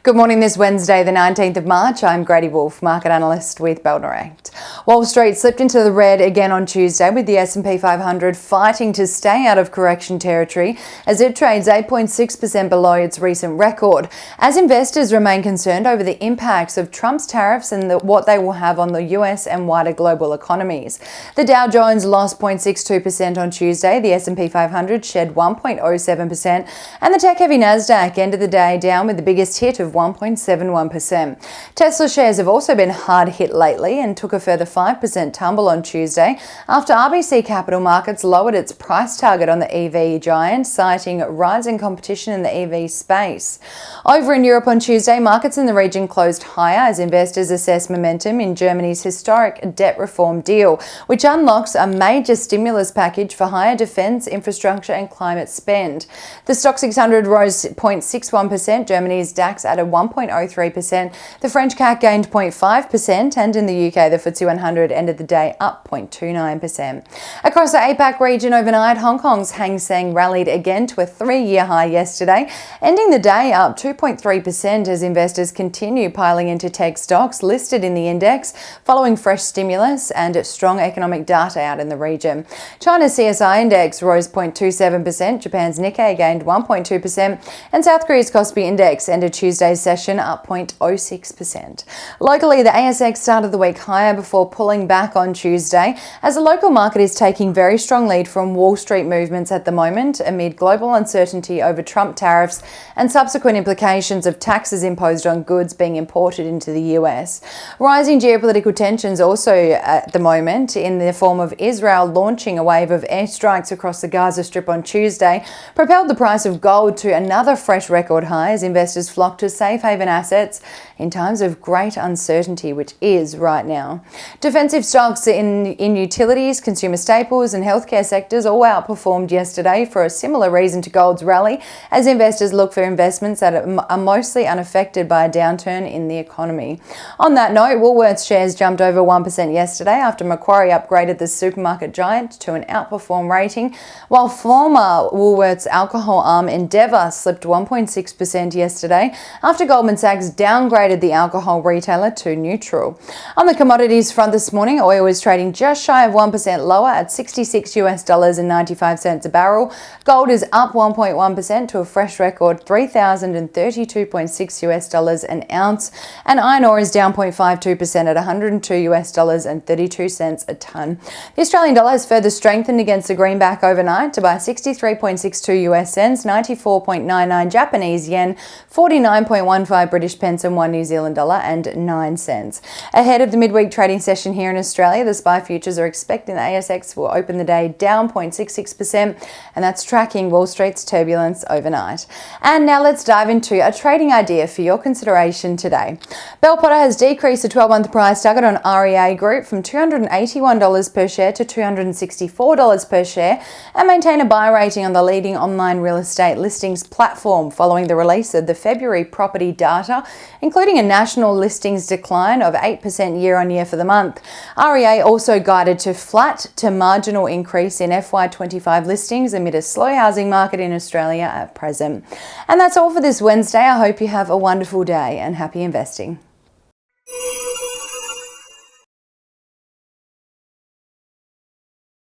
Good morning this Wednesday, the 19th of March. I'm Grady Wolf, market analyst with Bell Direct. Wall Street slipped into the red again on Tuesday with the S&P 500 fighting to stay out of correction territory as it trades 8.6% below its recent record, as investors remain concerned over the impacts of Trump's tariffs and what they will have on the US and wider global economies. The Dow Jones lost 0.62% on Tuesday, the S&P 500 shed 1.07%, and the tech-heavy Nasdaq ended the day down with the biggest hit of 1.71%. Tesla shares have also been hard hit lately and took a further 5% tumble on Tuesday after RBC Capital Markets lowered its price target on the EV giant, citing rising competition in the EV space. Over in Europe on Tuesday, markets in the region closed higher as investors assess momentum in Germany's historic debt reform deal, which unlocks a major stimulus package for higher defence, infrastructure and climate spend. The STOXX 600 rose 0.61%, Germany's DAX added 1.03%, the French CAC gained 0.5%, and in the UK the FTSE 100 ended the day up 0.29%. Across the APAC region overnight, Hong Kong's Hang Seng rallied again to a 3-year high yesterday, ending the day up 2.3% as investors continue piling into tech stocks listed in the index following fresh stimulus and strong economic data out in the region. China's CSI index rose 0.27%, Japan's Nikkei gained 1.2%, and South Korea's Kospi index ended Tuesday's session up 0.06%. Locally, the ASX started the week higher before pulling back on Tuesday, as the local market is taking very strong lead from Wall Street movements at the moment amid global uncertainty over Trump tariffs and subsequent implications of taxes imposed on goods being imported into the US. Rising geopolitical tensions also at the moment in the form of Israel launching a wave of airstrikes across the Gaza Strip on Tuesday propelled the price of gold to another fresh record high as investors flock to safe haven assets in times of great uncertainty, which is right now. Defensive stocks in utilities, consumer staples and healthcare sectors all outperformed yesterday for a similar reason to gold's rally, as investors look for investments that are mostly unaffected by a downturn in the economy. On that note, Woolworths shares jumped over 1% yesterday after Macquarie upgraded the supermarket giant to an outperform rating, while former Woolworths alcohol arm Endeavour slipped 1.6% yesterday after Goldman Sachs downgraded the alcohol retailer to neutral. On the commodities front this morning, oil is trading just shy of 1% lower at $66.95 a barrel. Gold is up 1.1% to a fresh record $3,032.6 an ounce, and iron ore is down 0.52% at $102.32 a ton. The Australian dollar has further strengthened against the greenback overnight to buy 63.62 US cents, 94.99 Japanese yen, 49.15 British pence and 1 New Zealand dollar and 9 cents. Ahead of the midweek trading session here in Australia, the SPI futures are expecting the ASX will open the day down 0.66%, and that's tracking Wall Street's turbulence overnight. And now let's dive into a trading idea for your consideration today. Bell Potter has decreased the 12-month price target on REA Group from $281 per share to $264 per share and maintain a buy rating on the leading online real estate listings platform following the release of the February property data, including a national listings decline of 8% year-on-year for the month. REA also guided to flat to marginal increase in FY25 listings amid a slow housing market in Australia at present. And that's all for this Wednesday. I hope you have a wonderful day and happy investing.